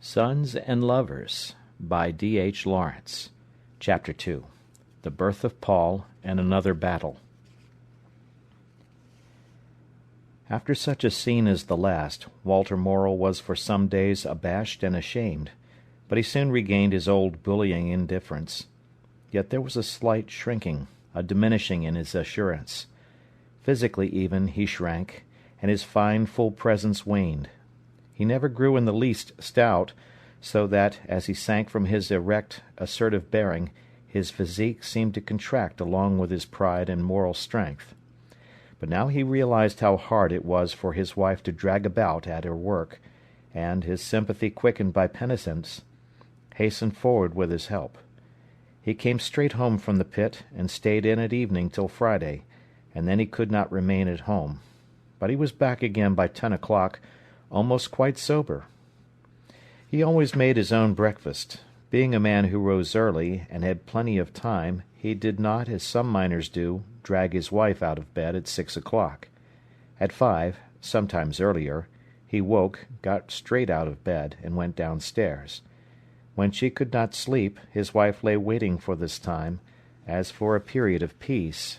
Sons and Lovers by D.H. Lawrence. Chapter 2. The Birth of Paul and Another Battle. After such a scene as the last, Walter Morel was for some days abashed and ashamed, but he soon regained his old bullying indifference. Yet there was a slight shrinking, a diminishing in his assurance. Physically even he shrank, and his fine, full presence waned. He never grew in the least stout, so that, as he sank from his erect, assertive bearing, his physique seemed to contract along with his pride and moral strength. But now he realized how hard it was for his wife to drag about at her work, and, his sympathy quickened by penitence, hastened forward with his help. He came straight home from the pit, and stayed in at evening till Friday, and then he could not remain at home. But he was back again by 10 o'clock, almost quite sober. He always made his own breakfast. Being a man who rose early, and had plenty of time, he did not, as some miners do, drag his wife out of bed at 6 o'clock. At 5, sometimes earlier, he woke, got straight out of bed, and went downstairs. When she could not sleep, his wife lay waiting for this time, as for a period of peace.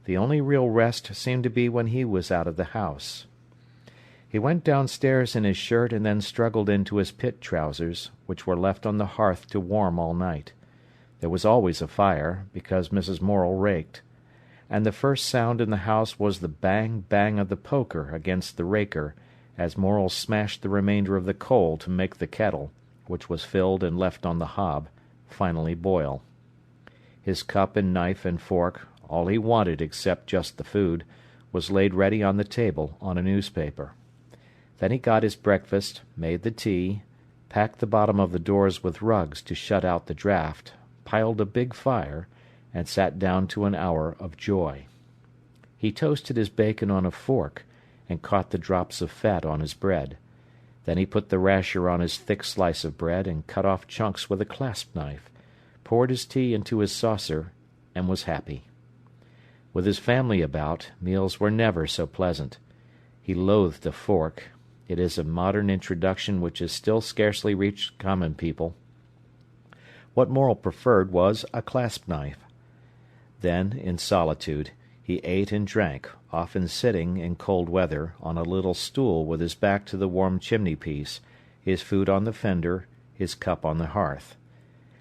The only real rest seemed to be when he was out of the house. He went downstairs in his shirt and then struggled into his pit trousers, which were left on the hearth to warm all night. There was always a fire, because Mrs. Morel raked, and the first sound in the house was the bang-bang of the poker against the raker, as Morel smashed the remainder of the coal to make the kettle, which was filled and left on the hob, finally boil. His cup and knife and fork, all he wanted except just the food, was laid ready on the table on a newspaper. Then he got his breakfast, made the tea, packed the bottom of the doors with rugs to shut out the draught, piled a big fire, and sat down to an hour of joy. He toasted his bacon on a fork, and caught the drops of fat on his bread. Then he put the rasher on his thick slice of bread, and cut off chunks with a clasp knife, poured his tea into his saucer, and was happy. With his family about, meals were never so pleasant. He loathed a fork. It is a modern introduction which has still scarcely reached common people. What Morel preferred was a clasp knife. Then, in solitude, he ate and drank, often sitting, in cold weather, on a little stool with his back to the warm chimney-piece, his food on the fender, his cup on the hearth.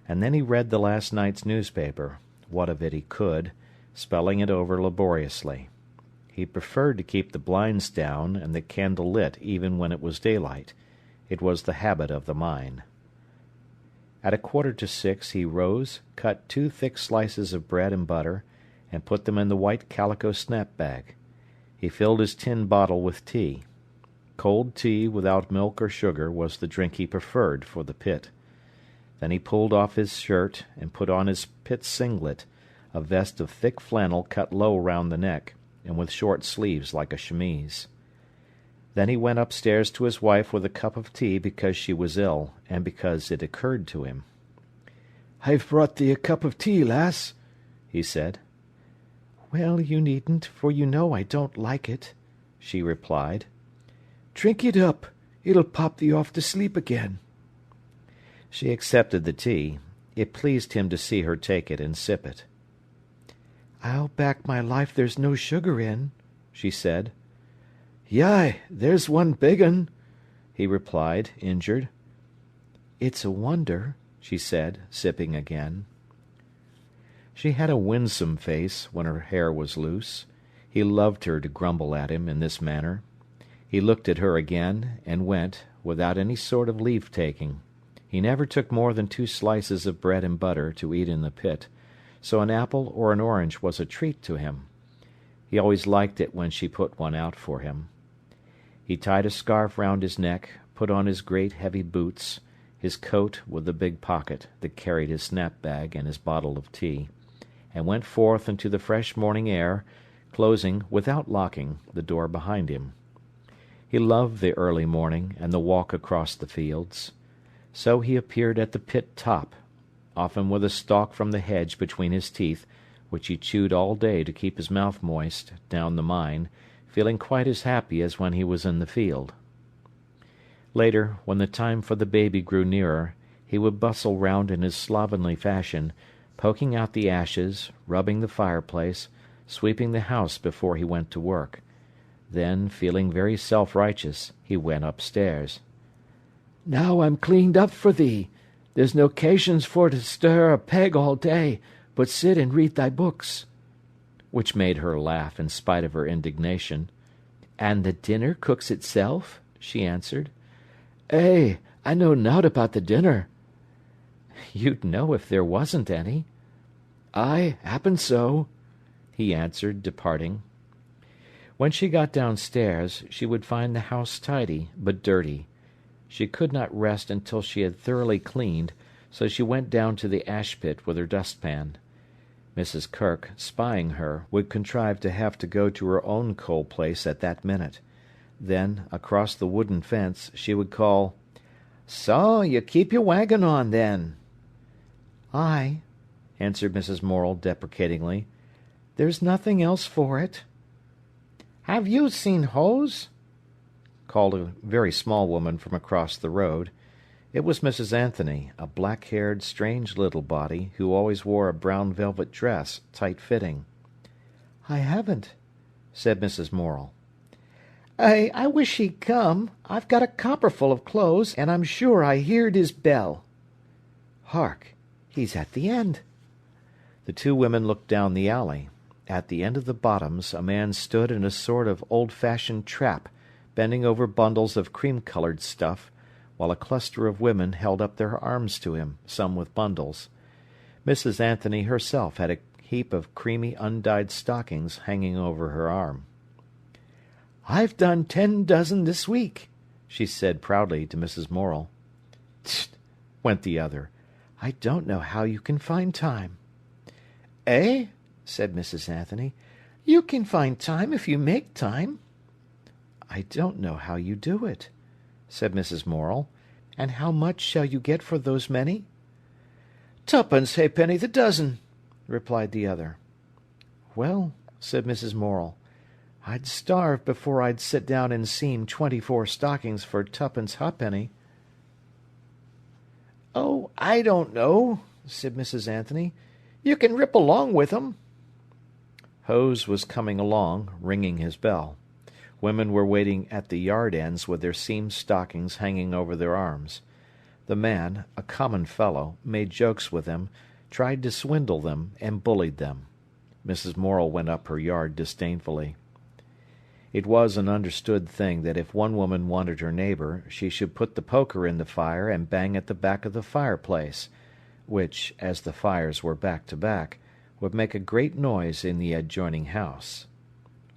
And then he read the last night's newspaper, what of it he could, spelling it over laboriously. He preferred to keep the blinds down and the candle lit even when it was daylight. It was the habit of the mine. At 5:45 he rose, cut 2 thick slices of bread and butter, and put them in the white calico snap-bag. He filled his tin bottle with tea. Cold tea without milk or sugar was the drink he preferred for the pit. Then he pulled off his shirt and put on his pit singlet, a vest of thick flannel cut low round the neck, and with short sleeves like a chemise. Then he went upstairs to his wife with a cup of tea because she was ill, and because it occurred to him. "I've brought thee a cup of tea, lass," he said. "Well, you needn't, for you know I don't like it," she replied. "Drink it up. It'll pop thee off to sleep again." She accepted the tea. It pleased him to see her take it and sip it. "I'll back my life there's no sugar in," she said. "Yai, there's one big un," he replied, injured. "It's a wonder," she said, sipping again. She had a winsome face when her hair was loose. He loved her to grumble at him in this manner. He looked at her again, and went, without any sort of leave-taking. He never took more than 2 slices of bread and butter to eat in the pit, so an apple or an orange was a treat to him. He always liked it when she put one out for him. He tied a scarf round his neck, put on his great heavy boots, his coat with the big pocket that carried his snap-bag and his bottle of tea, and went forth into the fresh morning air, closing, without locking, the door behind him. He loved the early morning and the walk across the fields. So he appeared at the pit top, often with a stalk from the hedge between his teeth, which he chewed all day to keep his mouth moist, down the mine, feeling quite as happy as when he was in the field. Later, when the time for the baby grew nearer, he would bustle round in his slovenly fashion, poking out the ashes, rubbing the fireplace, sweeping the house before he went to work. Then, feeling very self-righteous, he went upstairs. "Now I'm cleaned up for thee. There's no occasions for to stir a peg all day, but sit and read thy books," which made her laugh in spite of her indignation. "And the dinner cooks itself?" she answered. I know nought about the dinner." "You'd know if there wasn't any." "Aye, happen so," he answered, departing. When she got downstairs, she would find the house tidy, but dirty. She could not rest until she had thoroughly cleaned, so she went down to the ash-pit with her dustpan. Mrs. Kirk, spying her, would contrive to have to go to her own coal-place at that minute. Then, across the wooden fence, she would call, "So, you keep your wagon on, then?" "Aye," answered Mrs. Morel deprecatingly. "There's nothing else for it." "Have you seen Hose?" called a very small woman from across the road. It was Mrs. Anthony, a black-haired, strange little body, who always wore a brown velvet dress, tight-fitting. "I haven't," said Mrs. Morel. I wish he'd come. I've got a copperful of clothes, and I'm sure I heard his bell." "Hark! He's at the end." The two women looked down the alley. At the end of the Bottoms a man stood in a sort of old-fashioned trap, bending over bundles of cream-coloured stuff, while a cluster of women held up their arms to him, some with bundles. Mrs. Anthony herself had a heap of creamy undyed stockings hanging over her arm. "I've done 10 dozen this week," she said proudly to Mrs. Morel. "Tst!" went the other. "I don't know how you can find time." "Eh?" said Mrs. Anthony. "You can find time if you make time." "I don't know how you do it," said Mrs. Morel. "And how much shall you get for those many?" "Twopence halfpenny the dozen," replied the other. "Well," said Mrs. Morel, "I'd starve before I'd sit down and seam 24 stockings for twopence halfpenny." "Oh, I don't know," said Mrs. Anthony. "You can rip along with 'em." Hose was coming along, ringing his bell. Women were waiting at the yard ends with their seamed stockings hanging over their arms. The man, a common fellow, made jokes with them, tried to swindle them, and bullied them. Mrs. Morel went up her yard disdainfully. It was an understood thing that if one woman wanted her neighbour, she should put the poker in the fire and bang at the back of the fireplace, which, as the fires were back to back, would make a great noise in the adjoining house.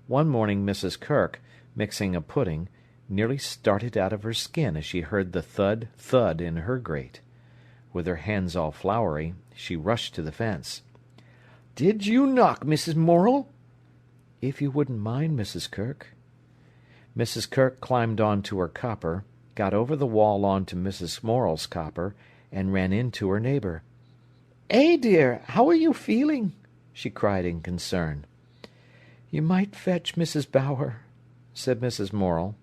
One morning Mrs. Kirk, mixing a pudding, nearly started out of her skin as she heard the thud, thud in her grate. With her hands all floury, she rushed to the fence. "Did you knock, Mrs. Morel?" "If you wouldn't mind, Mrs. Kirk." Mrs. Kirk climbed on to her copper, got over the wall on to Mrs. Morel's copper, and ran in to her neighbour. "Eh, dear, how are you feeling?" she cried in concern. "You might fetch Mrs. Bower," said Mrs. Morel.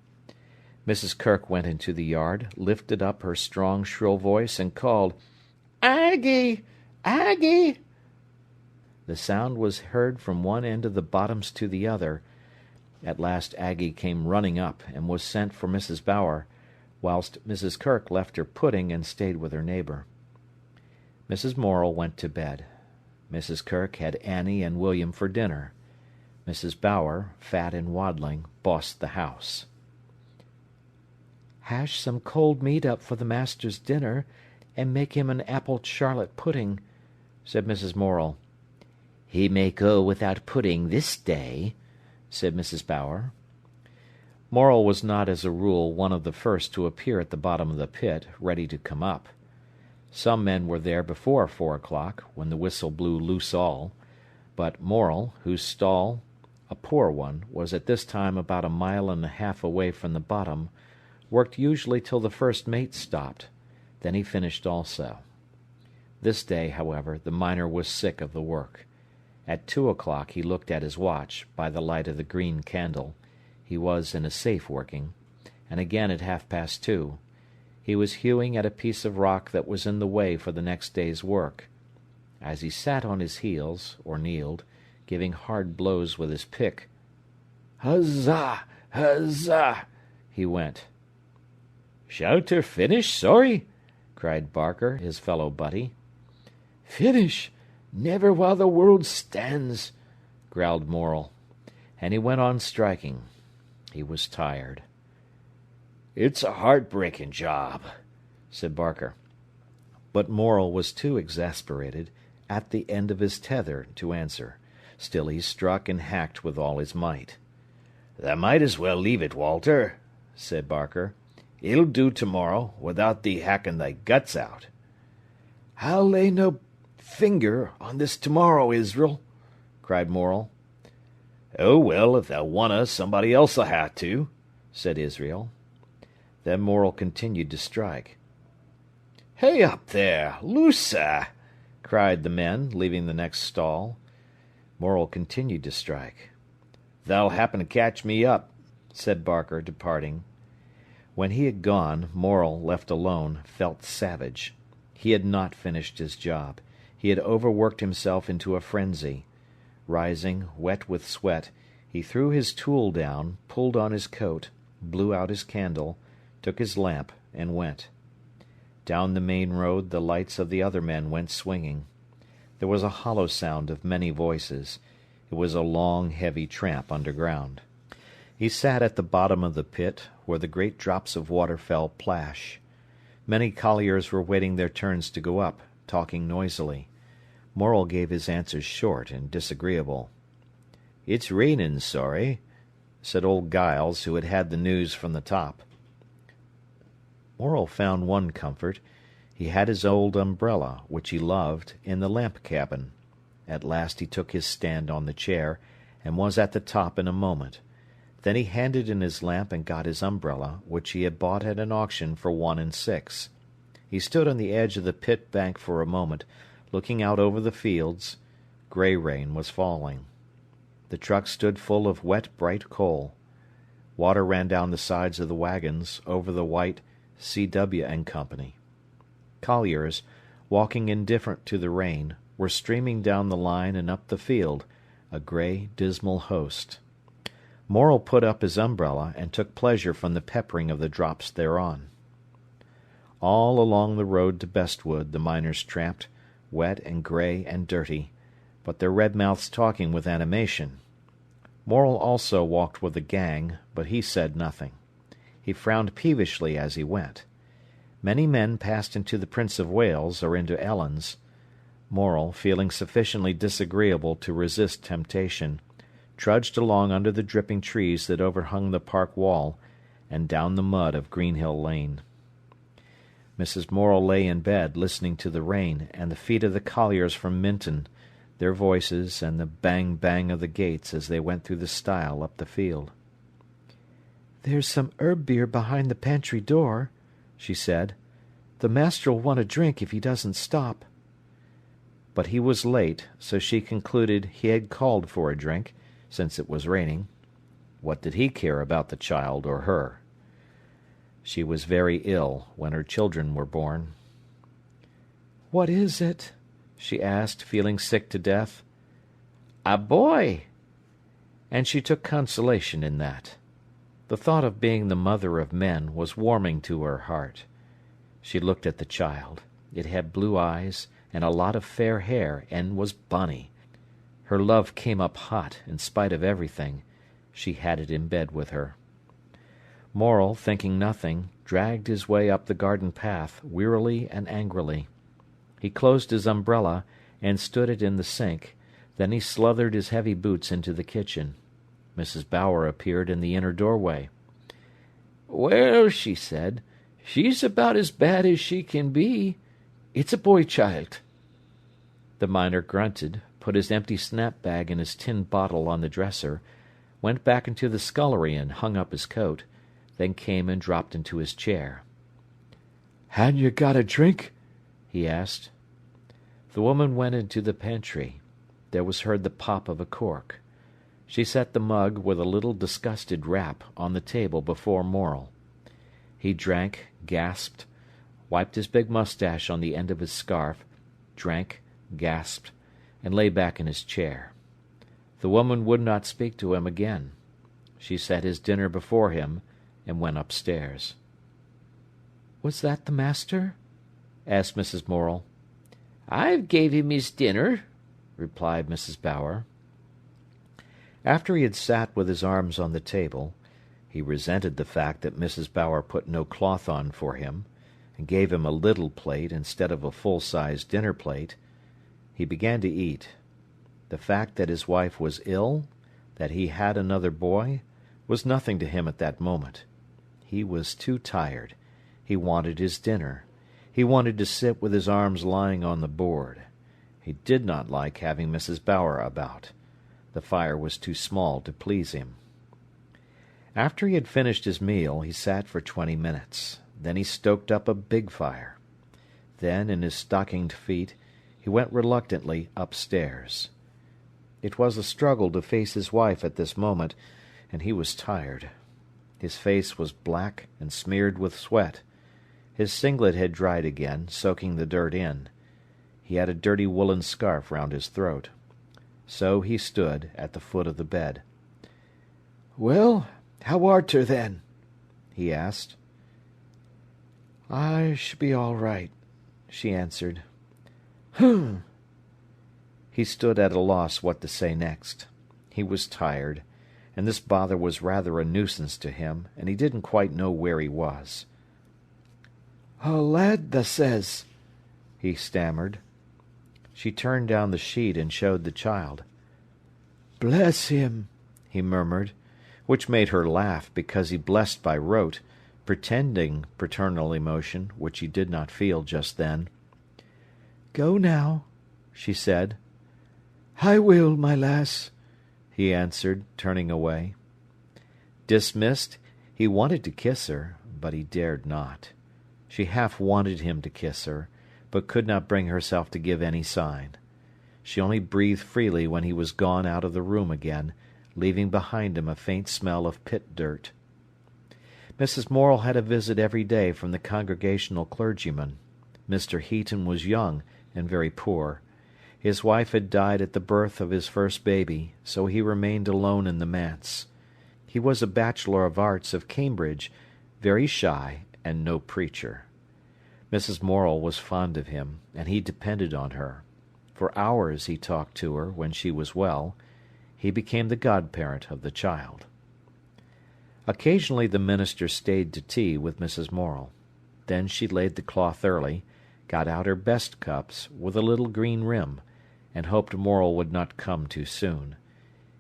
Mrs. Kirk went into the yard, lifted up her strong, shrill voice, and called, "Aggie! Aggie!" The sound was heard from one end of the Bottoms to the other. At last Aggie came running up, and was sent for Mrs. Bower, whilst Mrs. Kirk left her pudding and stayed with her neighbour. Mrs. Morel went to bed. Mrs. Kirk had Annie and William for dinner. Mrs. Bower, fat and waddling, bossed the house. "Hash some cold meat up for the master's dinner, and make him an apple charlotte pudding," said Mrs. Morel. "He may go without pudding this day," said Mrs. Bower. Morel was not as a rule one of the first to appear at the bottom of the pit, ready to come up. Some men were there before 4 o'clock, when the whistle blew loose all, but Morel, whose stall, a poor one, was at this time about 1.5 miles away from the bottom, worked usually till the first mate stopped. Then he finished also. This day, however, the miner was sick of the work. At 2 o'clock he looked at his watch, by the light of the green candle. He was in a safe working. And again at 2:30. He was hewing at a piece of rock that was in the way for the next day's work. As he sat on his heels, or kneeled, giving hard blows with his pick, "Huzzah! Huzzah!" he went. "Shelter finished, sorry?" cried Barker, his fellow butty. "Finish? Never while the world stands," growled Morel, and he went on striking. He was tired. "It's a heart-breaking job," said Barker. But Morel was too exasperated, at the end of his tether, to answer. Still he struck and hacked with all his might. "Thou might as well leave it, Walter," said Barker. "It'll do tomorrow, without thee hacking thy guts out." "I'll lay no finger on this tomorrow, Israel," cried Morel. "Oh, well, if thou wunna, somebody else'll ha' to," said Israel. Then Morel continued to strike. "Hey up there, Loosa!" cried the men, leaving the next stall. Morel continued to strike. "Thou'll happen to catch me up," said Barker, departing. When he had gone, Morel, left alone, felt savage. He had not finished his job. He had overworked himself into a frenzy. Rising, wet with sweat, he threw his tool down, pulled on his coat, blew out his candle, took his lamp, and went. Down the main road the lights of the other men went swinging. There was a hollow sound of many voices. It was a long, heavy tramp underground. He sat at the bottom of the pit, where the great drops of water fell plash. Many colliers were waiting their turns to go up, talking noisily. Morel gave his answers short and disagreeable. "It's raining, sorry," said old Giles, who had had the news from the top. Morel found one comfort. He had his old umbrella, which he loved, in the lamp cabin. At last he took his stand on the chair, and was at the top in a moment. Then he handed in his lamp and got his umbrella, which he had bought at an auction for 1 6. He stood on the edge of the pit bank for a moment, looking out over the fields. Grey rain was falling. The truck stood full of wet, bright coal. Water ran down the sides of the wagons, over the white C.W. and Company. Colliers, walking indifferent to the rain, were streaming down the line and up the field, a grey, dismal host. Morel put up his umbrella, and took pleasure from the peppering of the drops thereon. All along the road to Bestwood the miners tramped, wet and grey and dirty, but their red mouths talking with animation. Morel also walked with the gang, but he said nothing. He frowned peevishly as he went. Many men passed into the Prince of Wales or into Ellen's. Morel, feeling sufficiently disagreeable to resist temptation, trudged along under the dripping trees that overhung the park wall, and down the mud of Greenhill Lane. Mrs. Morel lay in bed, listening to the rain, and the feet of the colliers from Minton, their voices, and the bang-bang of the gates as they went through the stile up the field. "There's some herb beer behind the pantry door," she said. "The master'll want a drink if he doesn't stop." But he was late, so she concluded he had called for a drink, since it was raining. What did he care about the child or her? She was very ill when her children were born. "What is it?" she asked, feeling sick to death. "A boy!" And she took consolation in that. The thought of being the mother of men was warming to her heart. She looked at the child. It had blue eyes and a lot of fair hair, and was bonny. Her love came up hot, in spite of everything. She had it in bed with her. Morel, thinking nothing, dragged his way up the garden path, wearily and angrily. He closed his umbrella, and stood it in the sink. Then he sluthered his heavy boots into the kitchen. Mrs. Bower appeared in the inner doorway. "Well," she said, "she's about as bad as she can be. It's a boy-child." The miner grunted, put his empty snap-bag and his tin bottle on the dresser, went back into the scullery and hung up his coat, then came and dropped into his chair. "Han you got a drink?" he asked. The woman went into the pantry. There was heard the pop of a cork. She set the mug with a little disgusted rap on the table before Morel. He drank, gasped, wiped his big moustache on the end of his scarf, drank, gasped, and lay back in his chair. The woman would not speak to him again. She set his dinner before him and went upstairs. "Was that the master?" asked Mrs. Morel. "I've gave him his dinner," replied Mrs. Bower. After he had sat with his arms on the table, he resented the fact that Mrs. Bower put no cloth on for him, and gave him a little plate instead of a full-sized dinner plate. He began to eat. The fact that his wife was ill, that he had another boy, was nothing to him at that moment. He was too tired. He wanted his dinner. He wanted to sit with his arms lying on the board. He did not like having Mrs. Bower about. The fire was too small to please him. After he had finished his meal, he sat for 20 minutes. Then he stoked up a big fire. Then, in his stockinged feet, he went reluctantly upstairs. It was a struggle to face his wife at this moment, and he was tired. His face was black and smeared with sweat. His singlet had dried again, soaking the dirt in. He had a dirty woolen scarf round his throat. So he stood at the foot of the bed. "Well, how art her, then?" he asked. "I shall be all right," she answered. "H'm." He stood at a loss what to say next. He was tired, and this bother was rather a nuisance to him, and he didn't quite know where he was. "A lad, tha says," he stammered. She turned down the sheet and showed the child. "Bless him," he murmured, which made her laugh because he blessed by rote, pretending paternal emotion, which he did not feel just then. "Go now," she said. "I will, my lass," he answered, turning away. Dismissed, he wanted to kiss her, but he dared not. She half wanted him to kiss her, but could not bring herself to give any sign. She only breathed freely when he was gone out of the room again, leaving behind him a faint smell of pit dirt. Mrs. Morel had a visit every day from the Congregational clergyman. Mr. Heaton was young and very poor. His wife had died at the birth of his first baby, so he remained alone in the manse. He was a Bachelor of Arts of Cambridge, very shy, and no preacher. Mrs. Morel was fond of him, and he depended on her. For hours he talked to her when she was well. He became the godparent of the child. Occasionally the minister stayed to tea with Mrs. Morel. Then she laid the cloth early, got out her best cups, with a little green rim, and hoped Morel would not come too soon.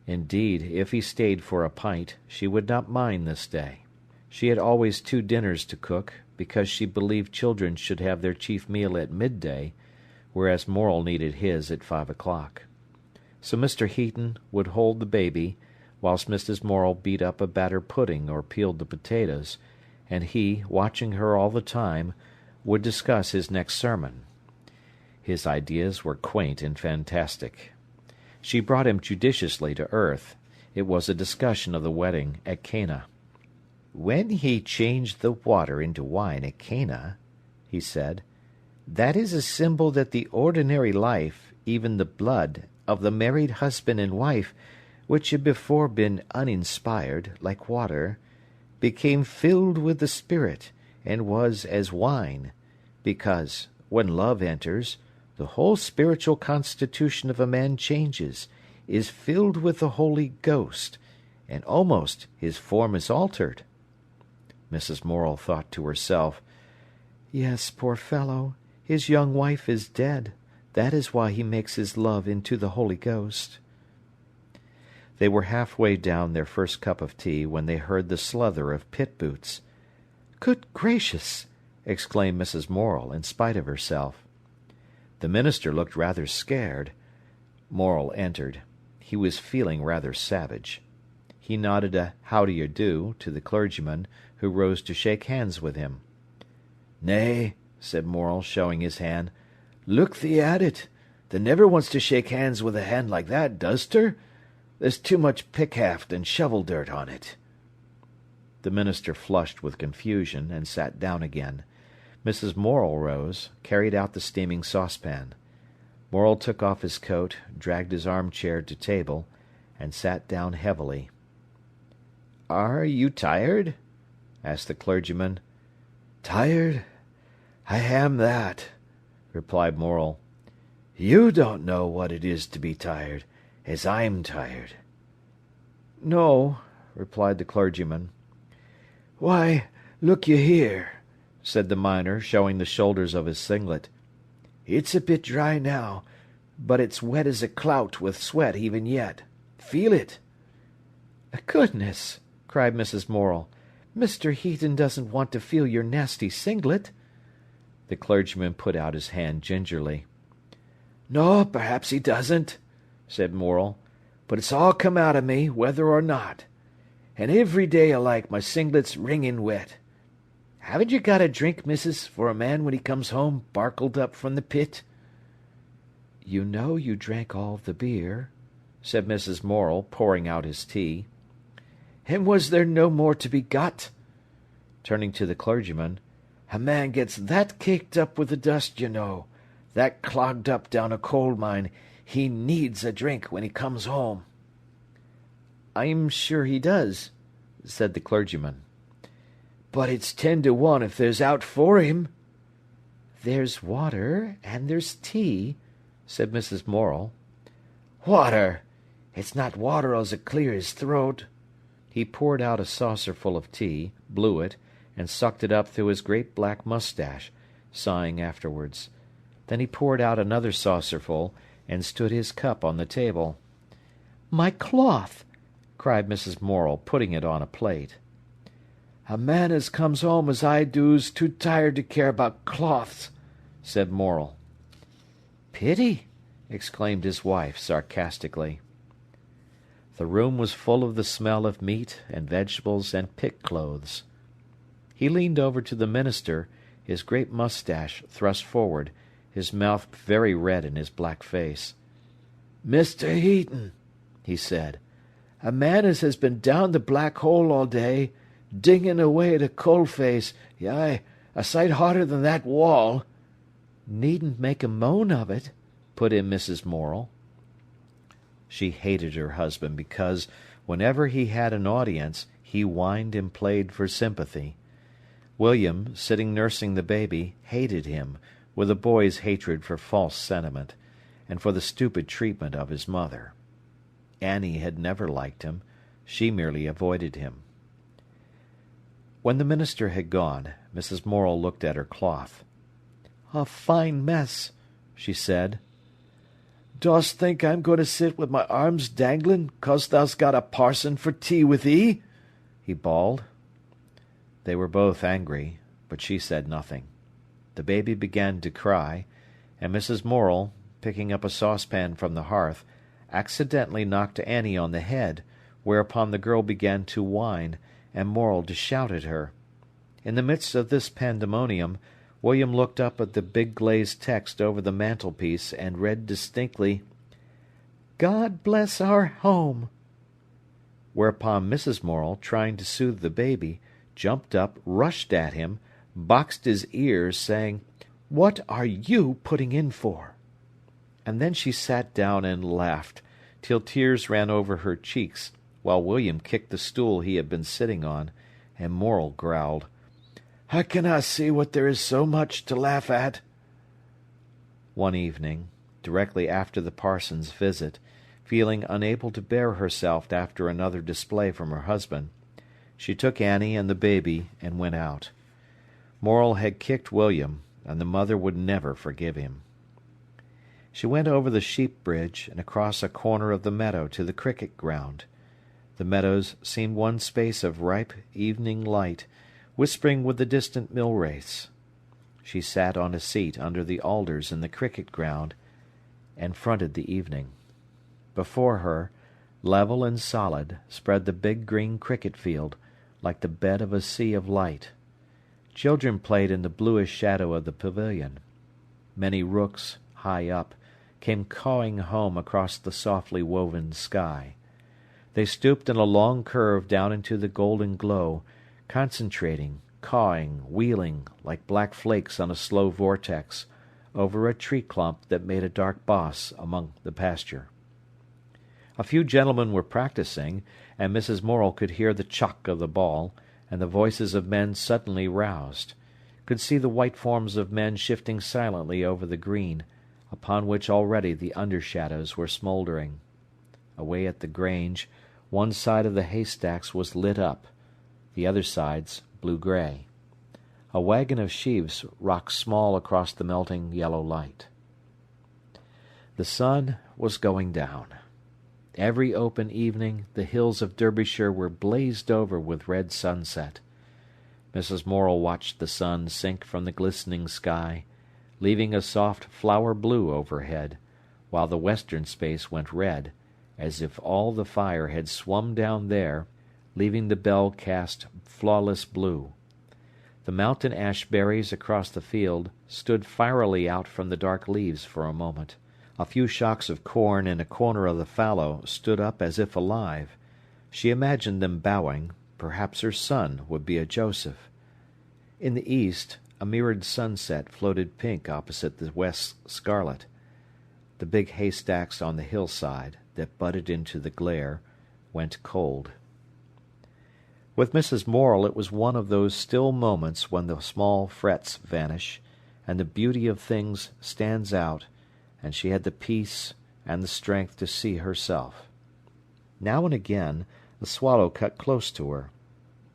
Indeed, if he stayed for a pint, she would not mind this day. She had always 2 dinners to cook, because she believed children should have their chief meal at midday, whereas Morel needed his at 5 o'clock. So Mr. Heaton would hold the baby, whilst Mrs. Morel beat up a batter pudding or peeled the potatoes, and he, watching her all the time, would discuss his next sermon. His ideas were quaint and fantastic. She brought him judiciously to earth. It was a discussion of the wedding at Cana. "When he changed the water into wine at Cana," he said, "that is a symbol that the ordinary life, even the blood, of the married husband and wife, which had before been uninspired, like water, became filled with the Spirit, and was as wine, because, when love enters, the whole spiritual constitution of a man changes, is filled with the Holy Ghost, and almost his form is altered." Mrs. Morel thought to herself, "Yes, poor fellow, his young wife is dead. That is why he makes his love into the Holy Ghost." They were halfway down their first cup of tea when they heard the sluther of pit boots. "Good gracious!" exclaimed Mrs. Morel, in spite of herself. The minister looked rather scared. Morel entered. He was feeling rather savage. He nodded a "how do you do" to the clergyman, who rose to shake hands with him. "Nay," said Morel, showing his hand. "Look thee at it. Thee never wants to shake hands with a hand like that, does ter? There's too much pick-haft and shovel-dirt on it." The minister flushed with confusion, and sat down again. Mrs. Morel rose, carried out the steaming saucepan. Morel took off his coat, dragged his armchair to table, and sat down heavily. "Are you tired?" asked the clergyman. "Tired? I am that," replied Morel. "You don't know what it is to be tired, as I'm tired." "No," replied the clergyman. "Why, look you here," said the miner, showing the shoulders of his singlet. "It's a bit dry now, but it's wet as a clout with sweat even yet. Feel it." "Goodness!" cried Mrs. Morel. "Mr. Heaton doesn't want to feel your nasty singlet." The clergyman put out his hand gingerly. "No, perhaps he doesn't," said Morel, "but it's all come out of me, whether or not. And every day alike my singlet's wringing wet. Haven't you got a drink, missus, for a man when he comes home barkled up from the pit?" "You know you drank all the beer," said Mrs. Morel, pouring out his tea. "And was there no more to be got?" Turning to the clergyman, "A man gets that caked up with the dust, you know, that clogged up down a coal mine, he needs a drink when he comes home." "I'm sure he does," said the clergyman. "But it's 10 to 1 if there's out for him." "There's water, and there's tea," said Mrs. Morel. "Water! It's not water as'll clear his throat." He poured out a saucerful of tea, blew it, and sucked it up through his great black moustache, sighing afterwards. Then he poured out another saucerful, and stood his cup on the table. "My cloth!" cried Mrs. Morel, putting it on a plate. "A man as comes home as I do's too tired to care about cloths," said Morel. "Pity!" exclaimed his wife sarcastically. The room was full of the smell of meat and vegetables and pit clothes. He leaned over to the minister, his great moustache thrust forward, his mouth very red in his black face. "Mr. Heaton," he said, "a man as has been down the black hole all day, dinging away at a coal-face, yai, a sight harder than that wall—" "Needn't make a moan of it," put in Mrs. Morel. She hated her husband because, whenever he had an audience, he whined and played for sympathy. William, sitting nursing the baby, hated him, with a boy's hatred for false sentiment, and for the stupid treatment of his mother. Annie had never liked him. She merely avoided him. When the minister had gone, Mrs. Morel looked at her cloth. "A fine mess," she said. "Dost think I'm going to sit with my arms dangling 'cause thou's got a parson for tea with 'ee?" he bawled. They were both angry, but she said nothing. The baby began to cry, and Mrs. Morel, picking up a saucepan from the hearth, accidentally knocked Annie on the head, whereupon the girl began to whine, and Morel to shout at her. In the midst of this pandemonium, William looked up at the big glazed text over the mantelpiece and read distinctly, "God bless our home." Whereupon Mrs. Morel, trying to soothe the baby, jumped up, rushed at him, boxed his ears, saying, "What are you putting in for?" And then she sat down and laughed, till tears ran over her cheeks, while William kicked the stool he had been sitting on, and Morel growled, "I cannot see what there is so much to laugh at." One evening, directly after the parson's visit, feeling unable to bear herself after another display from her husband, she took Annie and the baby and went out. Morel had kicked William, and the mother would never forgive him. She went over the sheep bridge and across a corner of the meadow to the cricket ground. The meadows seemed one space of ripe evening light, whispering with the distant mill race. She sat on a seat under the alders in the cricket ground, and fronted the evening. Before her, level and solid, spread the big green cricket field, like the bed of a sea of light. Children played in the bluish shadow of the pavilion. Many rooks, high up, came cawing home across the softly woven sky. They stooped in a long curve down into the golden glow, concentrating, cawing, wheeling, like black flakes on a slow vortex, over a tree clump that made a dark boss among the pasture. A few gentlemen were practising, and Mrs. Morel could hear the chock of the ball, and the voices of men suddenly roused, could see the white forms of men shifting silently over the green, upon which already the under-shadows were smouldering. Away at the grange, one side of the haystacks was lit up, the other sides blue-grey. A wagon of sheaves rocked small across the melting yellow light. The sun was going down. Every open evening the hills of Derbyshire were blazed over with red sunset. Mrs. Morel watched the sun sink from the glistening sky, leaving a soft flower blue overhead, while the western space went red, as if all the fire had swum down there, leaving the bell cast flawless blue. The mountain ash berries across the field stood fierily out from the dark leaves for a moment. A few shocks of corn in a corner of the fallow stood up as if alive. She imagined them bowing. Perhaps her son would be a Joseph. In the east, a mirrored sunset floated pink opposite the west scarlet. The big haystacks on the hillside, that butted into the glare, went cold. With Mrs. Morel it was one of those still moments when the small frets vanish, and the beauty of things stands out, and she had the peace and the strength to see herself. Now and again the swallow cut close to her.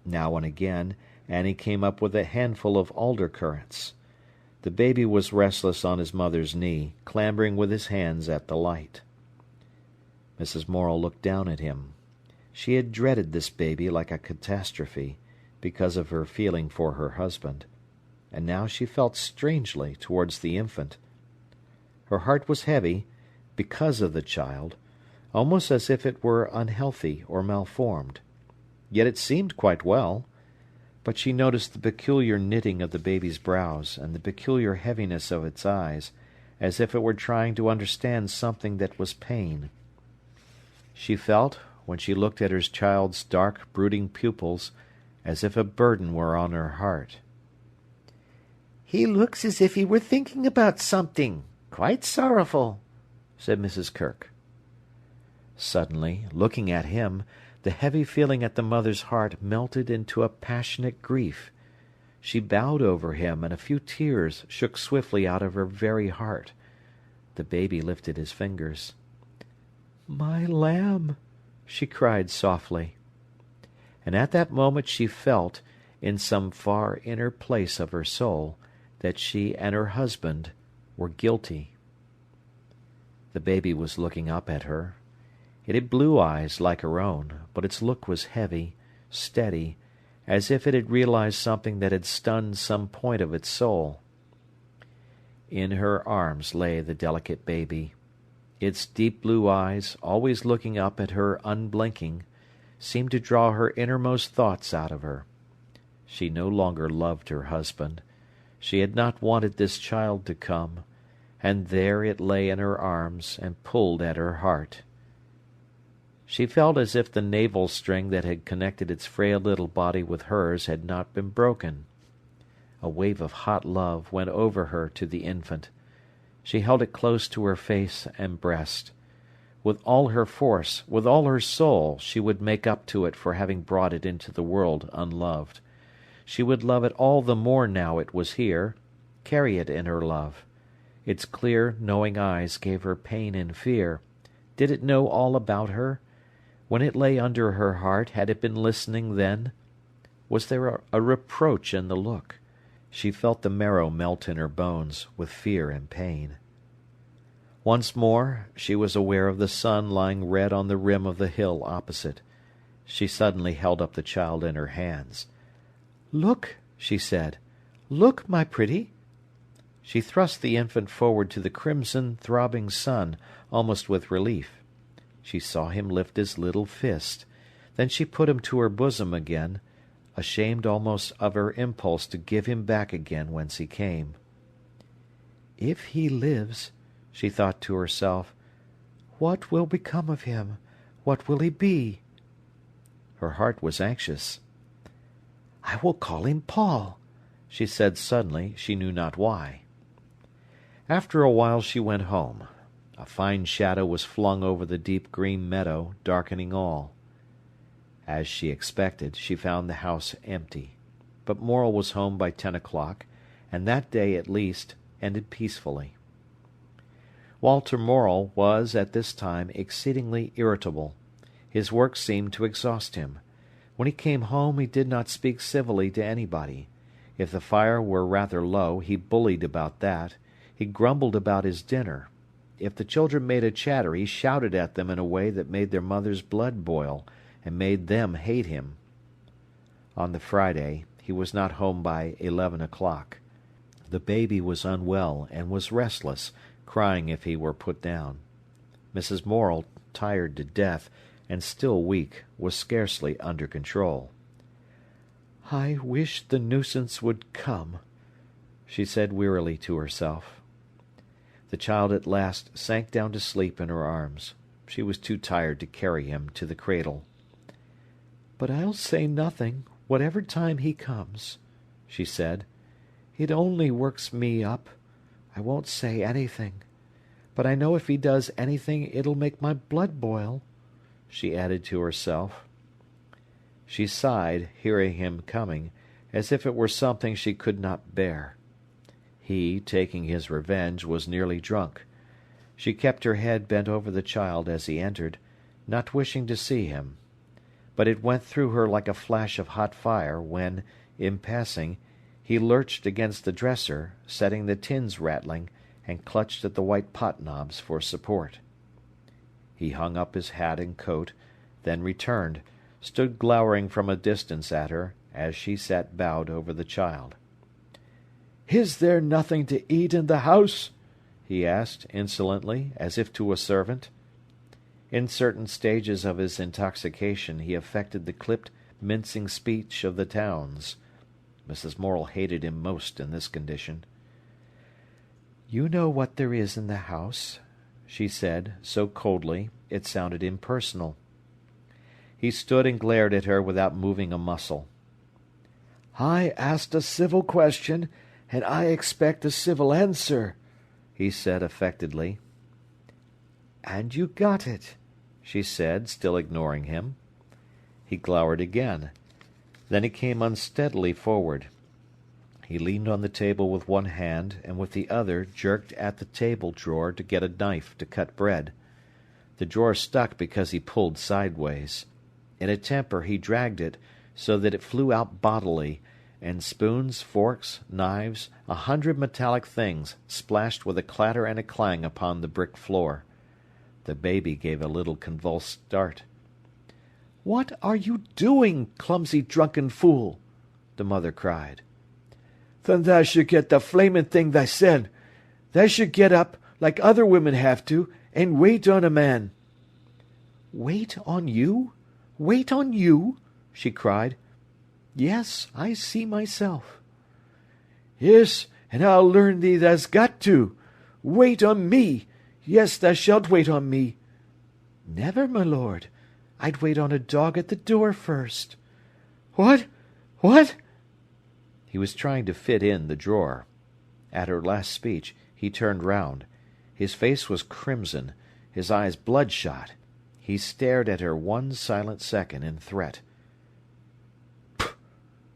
Now and again Annie came up with a handful of alder currants. The baby was restless on his mother's knee, clambering with his hands at the light. Mrs. Morel looked down at him. She had dreaded this baby like a catastrophe, because of her feeling for her husband, and now she felt strangely towards the infant. Her heart was heavy, because of the child, almost as if it were unhealthy or malformed. Yet it seemed quite well. But she noticed the peculiar knitting of the baby's brows, and the peculiar heaviness of its eyes, as if it were trying to understand something that was pain. She felt, when she looked at her child's dark, brooding pupils, as if a burden were on her heart. "He looks as if he were thinking about something, quite sorrowful," said Mrs. Kirk. Suddenly, looking at him, the heavy feeling at the mother's heart melted into a passionate grief. She bowed over him, and a few tears shook swiftly out of her very heart. The baby lifted his fingers. "My lamb!" she cried softly. And at that moment she felt, in some far inner place of her soul, that she and her husband were guilty. The baby was looking up at her. It had blue eyes like her own, but its look was heavy, steady, as if it had realized something that had stunned some point of its soul. In her arms lay the delicate baby. Its deep blue eyes, always looking up at her unblinking, seemed to draw her innermost thoughts out of her. She no longer loved her husband. She had not wanted this child to come, and there it lay in her arms and pulled at her heart. She felt as if the navel string that had connected its frail little body with hers had not been broken. A wave of hot love went over her to the infant. She held it close to her face and breast. With all her force, with all her soul, she would make up to it for having brought it into the world unloved. She would love it all the more now it was here, carry it in her love. Its clear, knowing eyes gave her pain and fear. Did it know all about her? When it lay under her heart, had it been listening then? Was there a reproach in the look? She felt the marrow melt in her bones with fear and pain. Once more she was aware of the sun lying red on the rim of the hill opposite. She suddenly held up the child in her hands. "Look," she said. "Look, my pretty." She thrust the infant forward to the crimson, throbbing sun, almost with relief. She saw him lift his little fist. Then she put him to her bosom again, ashamed almost of her impulse to give him back again whence he came. "If he lives," she thought to herself, "what will become of him? What will he be?" Her heart was anxious. "I will call him Paul," she said suddenly, she knew not why. After a while she went home. A fine shadow was flung over the deep green meadow, darkening all. As she expected, she found the house empty. But Morel was home by 10 o'clock, and that day, at least, ended peacefully. Walter Morel was, at this time, exceedingly irritable. His work seemed to exhaust him. When he came home, he did not speak civilly to anybody. If the fire were rather low, he bullied about that. He grumbled about his dinner. If the children made a chatter, he shouted at them in a way that made their mother's blood boil, and made them hate him. On the Friday, he was not home by 11 o'clock. The baby was unwell and was restless, crying if he were put down. Mrs. Morel, tired to death, and still weak, was scarcely under control. "I wish the nuisance would come," she said wearily to herself. The child at last sank down to sleep in her arms. She was too tired to carry him to the cradle. "But I'll say nothing, whatever time he comes," she said. "It only works me up. I won't say anything. But I know if he does anything it'll make my blood boil," she added to herself. She sighed, hearing him coming, as if it were something she could not bear. He, taking his revenge, was nearly drunk. She kept her head bent over the child as he entered, not wishing to see him. But it went through her like a flash of hot fire when, in passing, he lurched against the dresser, setting the tins rattling, and clutched at the white pot knobs for support. He hung up his hat and coat, then returned, stood glowering from a distance at her, as she sat bowed over the child. "Is there nothing to eat in the house?" he asked, insolently, as if to a servant. In certain stages of his intoxication he affected the clipped, mincing speech of the towns. Mrs. Morel hated him most in this condition. "You know what there is in the house," she said, so coldly it sounded impersonal. He stood and glared at her without moving a muscle. "I asked a civil question, and I expect a civil answer," he said affectedly. "And you got it," she said, still ignoring him. He glowered again. Then he came unsteadily forward. He leaned on the table with one hand, and with the other jerked at the table drawer to get a knife to cut bread. The drawer stuck because he pulled sideways. In a temper he dragged it, so that it flew out bodily, and spoons, forks, knives, 100 metallic things, splashed with a clatter and a clang upon the brick floor. The baby gave a little convulsed start. "What are you doing, clumsy drunken fool?" the mother cried. "Then thou should get the flamin' thing thysen. Thou should get up, like other women have to, and wait on a man." "Wait on you? Wait on you?" she cried. "Yes, I see myself." "Yes, and I'll learn thee thou's got to. Wait on me. Yes, thou shalt wait on me." "Never, my lord. I'd wait on a dog at the door first." "What? What?" He was trying to fit in the drawer. At her last speech, he turned round. His face was crimson, his eyes bloodshot. He stared at her one silent second in threat. "Pooh!"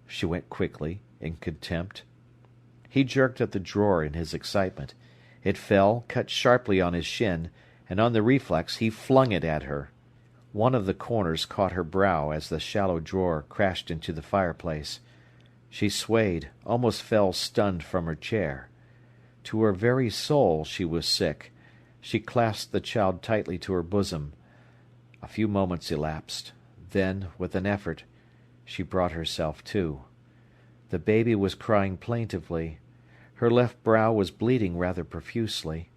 she went quickly, in contempt. He jerked at the drawer in his excitement. It fell, cut sharply on his shin, and on the reflex he flung it at her. One of the corners caught her brow as the shallow drawer crashed into the fireplace. She swayed, almost fell stunned from her chair. To her very soul she was sick. She clasped the child tightly to her bosom. A few moments elapsed. Then, with an effort, she brought herself to. The baby was crying plaintively. Her left brow was bleeding rather profusely.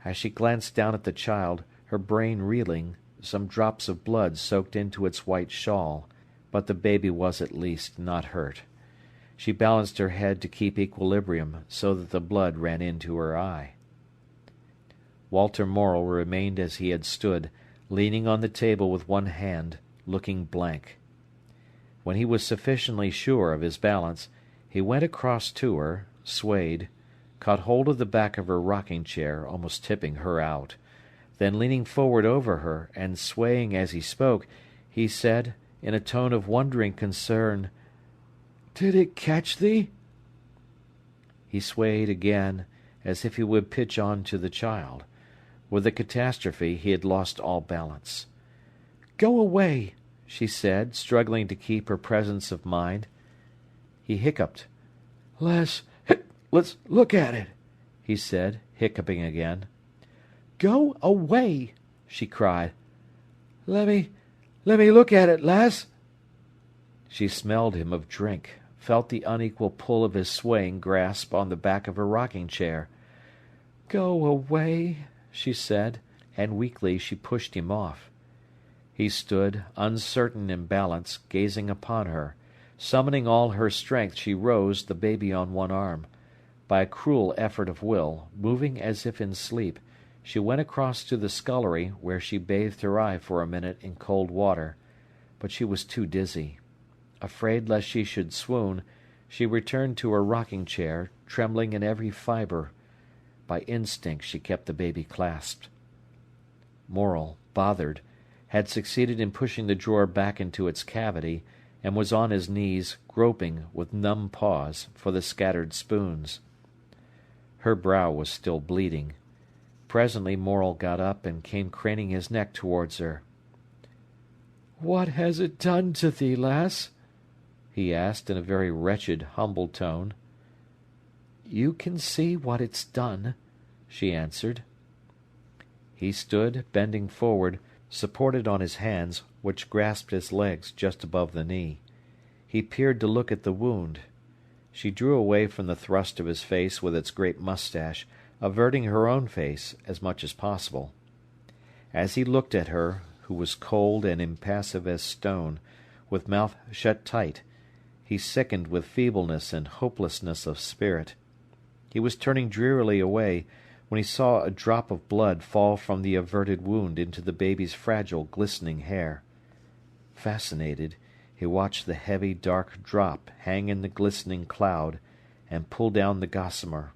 As she glanced down at the child, her brain reeling, some drops of blood soaked into its white shawl, but the baby was at least not hurt. She balanced her head to keep equilibrium, so that the blood ran into her eye. Walter Morel remained as he had stood, leaning on the table with one hand, looking blank. When he was sufficiently sure of his balance, he went across to her, swayed, caught hold of the back of her rocking-chair, almost tipping her out. Then, leaning forward over her, and swaying as he spoke, he said, in a tone of wondering concern, "Did it catch thee?" He swayed again, as if he would pitch on to the child. With the catastrophe he had lost all balance. "Go away," she said, struggling to keep her presence of mind. He hiccuped. "Let's look at it," he said, hiccuping again. "Go away," she cried. Let me look at it, lass." She smelled him of drink, felt the unequal pull of his swaying grasp on the back of her rocking-chair. "Go away," she said, and weakly she pushed him off. He stood, uncertain in balance, gazing upon her. Summoning all her strength, she rose, the baby on one arm. By a cruel effort of will, moving as if in sleep, she went across to the scullery, where she bathed her eye for a minute in cold water, but she was too dizzy. Afraid lest she should swoon, she returned to her rocking-chair, trembling in every fibre. By instinct she kept the baby clasped. Morel, bothered, had succeeded in pushing the drawer back into its cavity, and was on his knees, groping, with numb paws, for the scattered spoons. Her brow was still bleeding. Presently Morel got up and came craning his neck towards her. "What has it done to thee, lass?" he asked in a very wretched, humble tone. "You can see what it's done," she answered. He stood, bending forward, supported on his hands, which grasped his legs just above the knee. He peered to look at the wound. She drew away from the thrust of his face with its great moustache, averting her own face as much as possible. As he looked at her, who was cold and impassive as stone, with mouth shut tight, he sickened with feebleness and hopelessness of spirit. He was turning drearily away, when he saw a drop of blood fall from the averted wound into the baby's fragile, glistening hair. Fascinated, he watched the heavy, dark drop hang in the glistening cloud, and pull down the gossamer.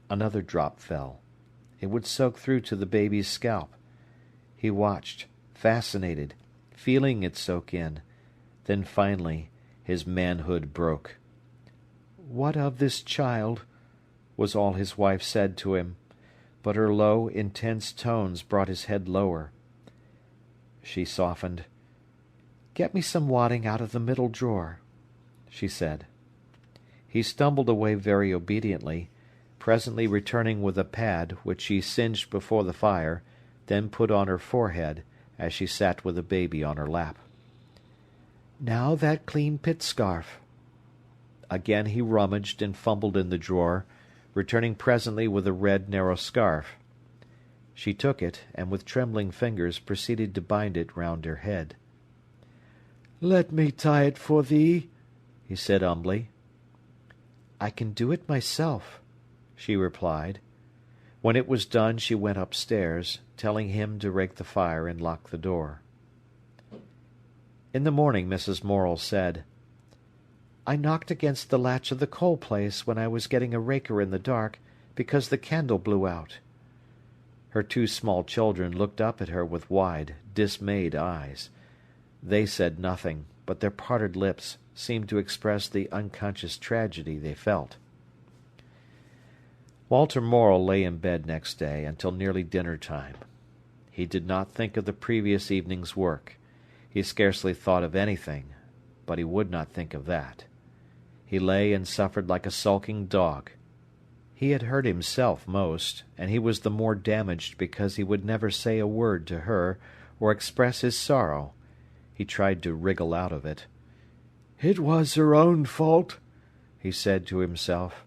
Another drop fell. It would soak through to the baby's scalp. He watched, fascinated, feeling it soak in. Then finally his manhood broke. "What of this child?" was all his wife said to him, but her low, intense tones brought his head lower. She softened. "Get me some wadding out of the middle drawer," she said. He stumbled away very obediently, presently returning with a pad, which she singed before the fire, then put on her forehead, as she sat with the baby on her lap. "Now that clean pit scarf." Again he rummaged and fumbled in the drawer, returning presently with a red, narrow scarf. She took it, and with trembling fingers proceeded to bind it round her head. "Let me tie it for thee," he said humbly. "I can do it myself," she replied. When it was done she went upstairs, telling him to rake the fire and lock the door. In the morning Mrs. Morel said, "I knocked against the latch of the coal place when I was getting a raker in the dark, because the candle blew out." Her two small children looked up at her with wide, dismayed eyes. They said nothing, but their parted lips seemed to express the unconscious tragedy they felt. Walter Morel lay in bed next day until nearly dinner-time. He did not think of the previous evening's work. He scarcely thought of anything, but he would not think of that. He lay and suffered like a sulking dog. He had hurt himself most, and he was the more damaged because he would never say a word to her or express his sorrow. He tried to wriggle out of it. "It was her own fault," he said to himself.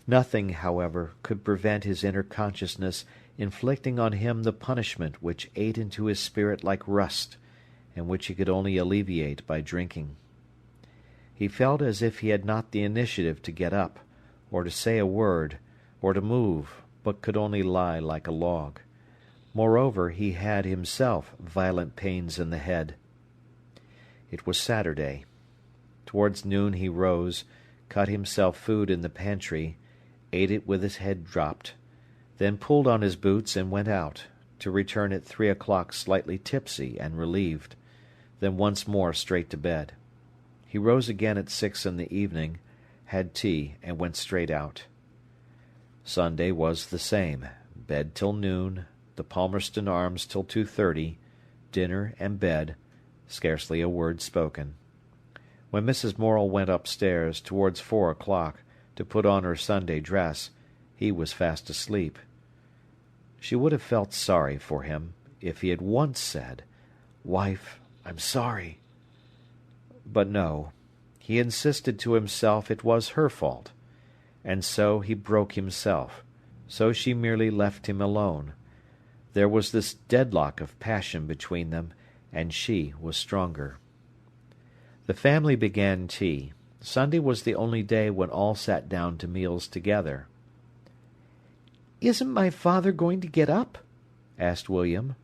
Nothing, however, could prevent his inner consciousness inflicting on him the punishment which ate into his spirit like rust, and which he could only alleviate by drinking. He felt as if he had not the initiative to get up, or to say a word, or to move, but could only lie like a log. Moreover, he had himself violent pains in the head. It was Saturday. Towards noon he rose, cut himself food in the pantry, ate it with his head dropped, then pulled on his boots and went out, to return at 3 o'clock slightly tipsy and relieved, then once more straight to bed. He rose again at 6 in the evening, had tea, and went straight out. Sunday was the same. Bed till noon, the Palmerston Arms till 2:30, dinner and bed, scarcely a word spoken. When Mrs. Morel went upstairs towards 4 o'clock to put on her Sunday dress, he was fast asleep. She would have felt sorry for him if he had once said, "Wife, I'm sorry." But no, he insisted to himself it was her fault, and so he broke himself, so she merely left him alone. There was this deadlock of passion between them, and she was stronger. The family began tea. Sunday was the only day when all sat down to meals together. "Isn't my father going to get up?" asked William.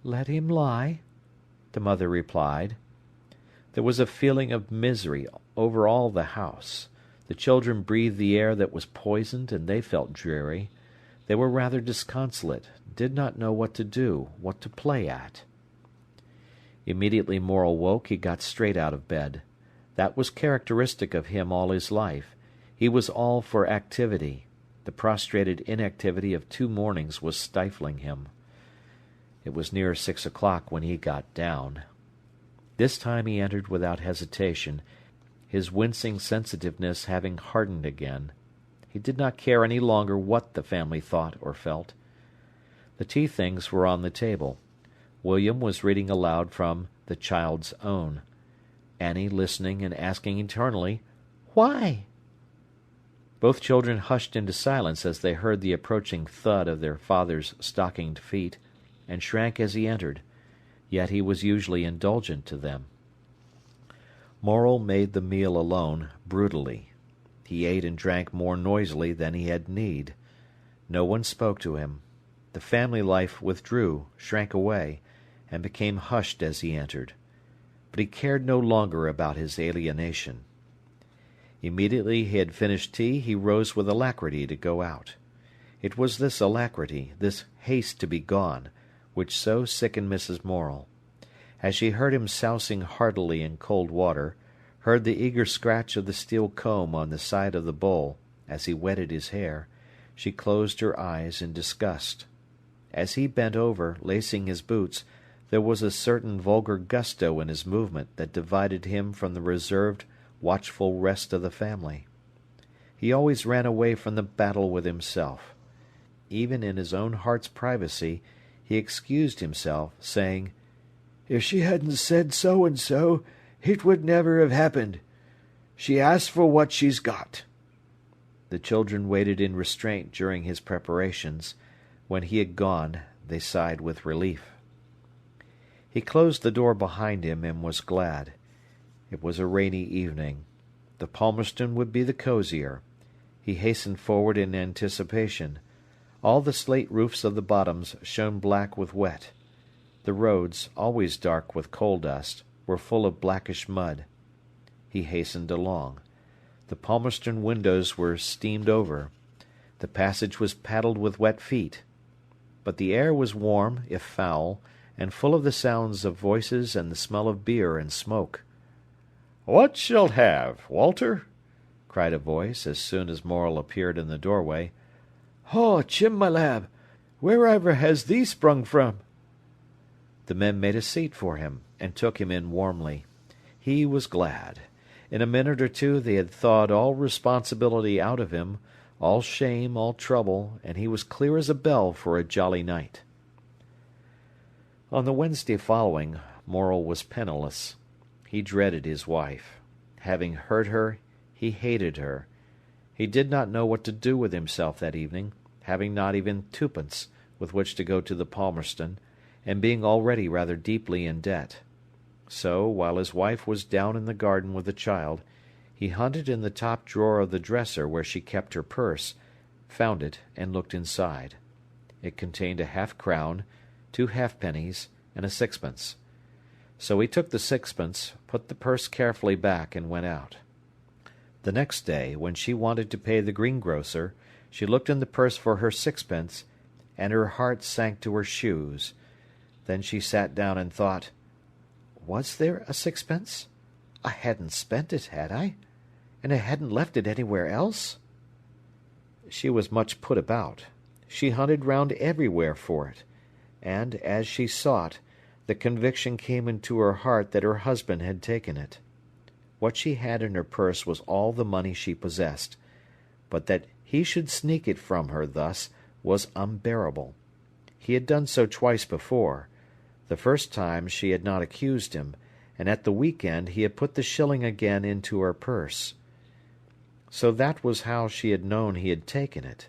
"Let him lie," the mother replied. There was a feeling of misery over all the house. The children breathed the air that was poisoned, and they felt dreary. They were rather disconsolate, did not know what to do, what to play at. Immediately Morel woke, he got straight out of bed. That was characteristic of him all his life. He was all for activity. The prostrated inactivity of 2 mornings was stifling him. It was near 6 o'clock when he got down. This time he entered without hesitation, his wincing sensitiveness having hardened again. He did not care any longer what the family thought or felt. The tea things were on the table. William was reading aloud from The Child's Own. Annie listening and asking eternally, "Why?" Both children hushed into silence as they heard the approaching thud of their father's stockinged feet, and shrank as he entered, yet he was usually indulgent to them. Morel made the meal alone, brutally. He ate and drank more noisily than he had need. No one spoke to him. The family life withdrew, shrank away, and became hushed as he entered. But he cared no longer about his alienation. Immediately he had finished tea, he rose with alacrity to go out. It was this alacrity, this haste to be gone, which so sickened Mrs. Morel. As she heard him sousing heartily in cold water, heard the eager scratch of the steel comb on the side of the bowl as he wetted his hair, she closed her eyes in disgust. As he bent over, lacing his boots, there was a certain vulgar gusto in his movement that divided him from the reserved, watchful rest of the family. He always ran away from the battle with himself. Even in his own heart's privacy, he excused himself, saying, "If she hadn't said so and so, it would never have happened. She asked for what she's got." The children waited in restraint during his preparations. When he had gone, they sighed with relief. He closed the door behind him and was glad. It was a rainy evening. The Palmerston would be the cosier. He hastened forward in anticipation. All the slate roofs of the bottoms shone black with wet. The roads, always dark with coal dust, were full of blackish mud. He hastened along. The Palmerston windows were steamed over. The passage was paddled with wet feet. But the air was warm, if foul, and full of the sounds of voices and the smell of beer and smoke. "What shalt have, Walter?" cried a voice, as soon as Morel appeared in the doorway. "Oh, Jim, my lad, wherever has thee sprung from?" The men made a seat for him, and took him in warmly. He was glad. In a minute or two they had thawed all responsibility out of him, all shame, all trouble, and he was clear as a bell for a jolly night. On the Wednesday following, Morel was penniless. He dreaded his wife. Having hurt her, he hated her. He did not know what to do with himself that evening, having not even twopence with which to go to the Palmerston, and being already rather deeply in debt. So, while his wife was down in the garden with the child, he hunted in the top drawer of the dresser where she kept her purse, found it, and looked inside. It contained a half-crown, 2 halfpennies, and a sixpence. So he took the sixpence, put the purse carefully back, and went out. The next day, when she wanted to pay the greengrocer, she looked in the purse for her sixpence, and her heart sank to her shoes. Then she sat down and thought, was there a sixpence? I hadn't spent it, had I? And I hadn't left it anywhere else? She was much put about. She hunted round everywhere for it, and, as she sought, the conviction came into her heart that her husband had taken it. What she had in her purse was all the money she possessed, but that he should sneak it from her thus was unbearable. He had done so twice before. The first time she had not accused him, and at the week-end he had put the shilling again into her purse. So that was how she had known he had taken it.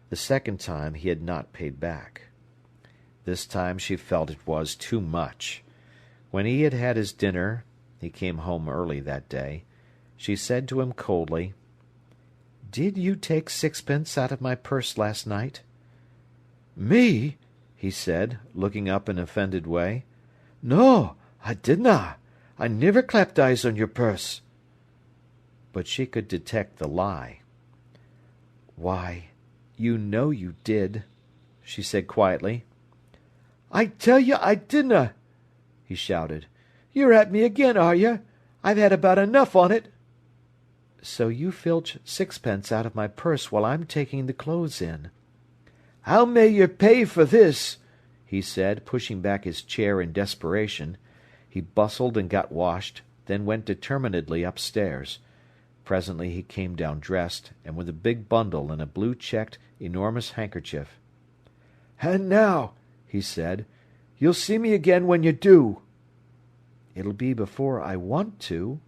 The second time he had not paid back. This time she felt it was too much. When he had had his dinner, he came home early that day, she said to him coldly, "Did you take sixpence out of my purse last night?" "Me?" he said, looking up in an offended way. "No, I didna. I niver clapped eyes on your purse." But she could detect the lie. "Why, you know you did," she said quietly. "I tell you I didna!" he shouted. "You're at me again, are you? I've had about enough on it." "So you filch sixpence out of my purse while I'm taking the clothes in." "How may you pay for this?" he said, pushing back his chair in desperation. He bustled and got washed, then went determinedly upstairs. Presently he came down dressed, and with a big bundle and a blue-checked, enormous handkerchief. "And now," he said, "you'll see me again when you do." "It'll be before I want to,"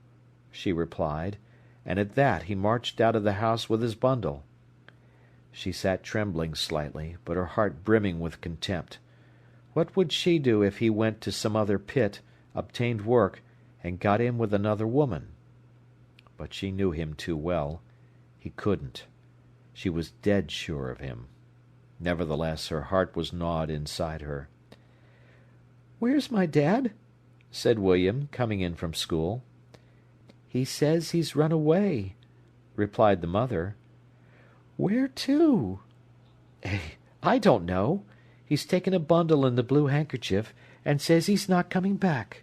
she replied, and at that he marched out of the house with his bundle. She sat trembling slightly, but her heart brimming with contempt. What would she do if he went to some other pit, obtained work, and got in with another woman? But she knew him too well. He couldn't. She was dead sure of him. Nevertheless, her heart was gnawed inside her. "Where's my dad?" said William, coming in from school. "He says he's run away," replied the mother. "Where to?" "I don't know. He's taken a bundle and the blue handkerchief, and says he's not coming back."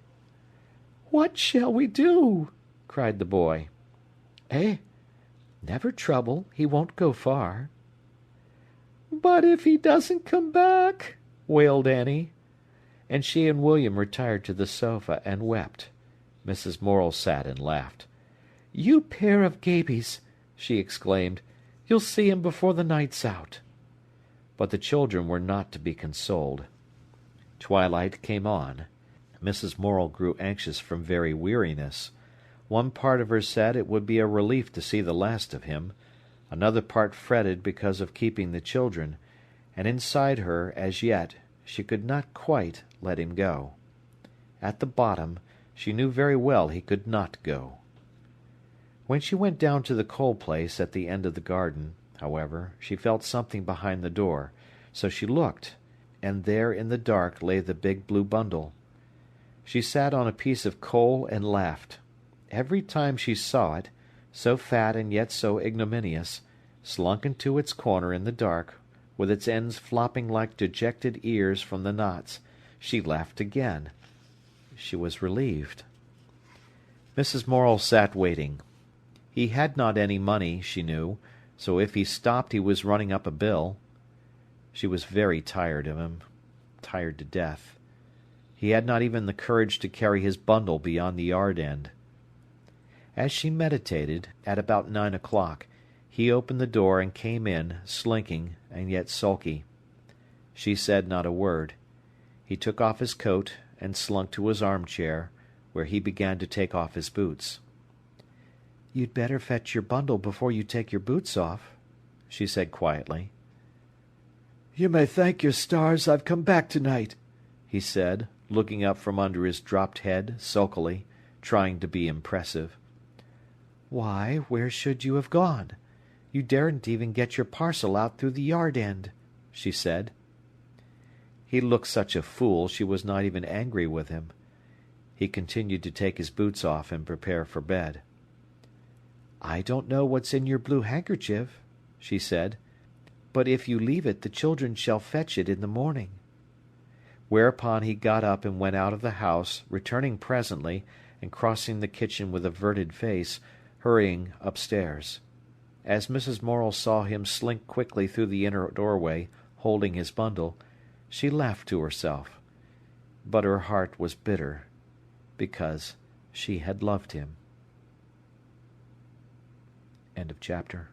"What shall we do?" cried the boy. Never trouble. He won't go far." "But if he doesn't come back?" wailed Annie. And she and William retired to the sofa and wept. Mrs. Morel sat and laughed. "You pair of gabies!" she exclaimed. "You'll see him before the night's out." But the children were not to be consoled. Twilight came on. Mrs. Morel grew anxious from very weariness. One part of her said it would be a relief to see the last of him. Another part fretted because of keeping the children, and inside her, as yet, she could not quite let him go. At the bottom, she knew very well he could not go. When she went down to the coal place at the end of the garden, however, she felt something behind the door, so she looked, and there in the dark lay the big blue bundle. She sat on a piece of coal and laughed. Every time she saw it, so fat and yet so ignominious, slunk into its corner in the dark, with its ends flopping like dejected ears from the knots, she laughed again. She was relieved. Mrs. Morel sat waiting. He had not any money, she knew, so if he stopped he was running up a bill. She was very tired of him, tired to death. He had not even the courage to carry his bundle beyond the yard end. As she meditated, at about 9 o'clock, he opened the door and came in, slinking and yet sulky. She said not a word. He took off his coat and slunk to his armchair, where he began to take off his boots. "You'd better fetch your bundle before you take your boots off," she said quietly. "You may thank your stars I've come back tonight," he said, looking up from under his dropped head, sulkily, trying to be impressive. "Why, where should you have gone? You daren't even get your parcel out through the yard end," she said. He looked such a fool she was not even angry with him. He continued to take his boots off and prepare for bed. "I don't know what's in your blue handkerchief," she said, "but if you leave it, the children shall fetch it in the morning." Whereupon he got up and went out of the house, returning presently, and crossing the kitchen with averted face, hurrying upstairs. As Mrs. Morel saw him slink quickly through the inner doorway, holding his bundle, she laughed to herself. But her heart was bitter, because she had loved him. End of chapter.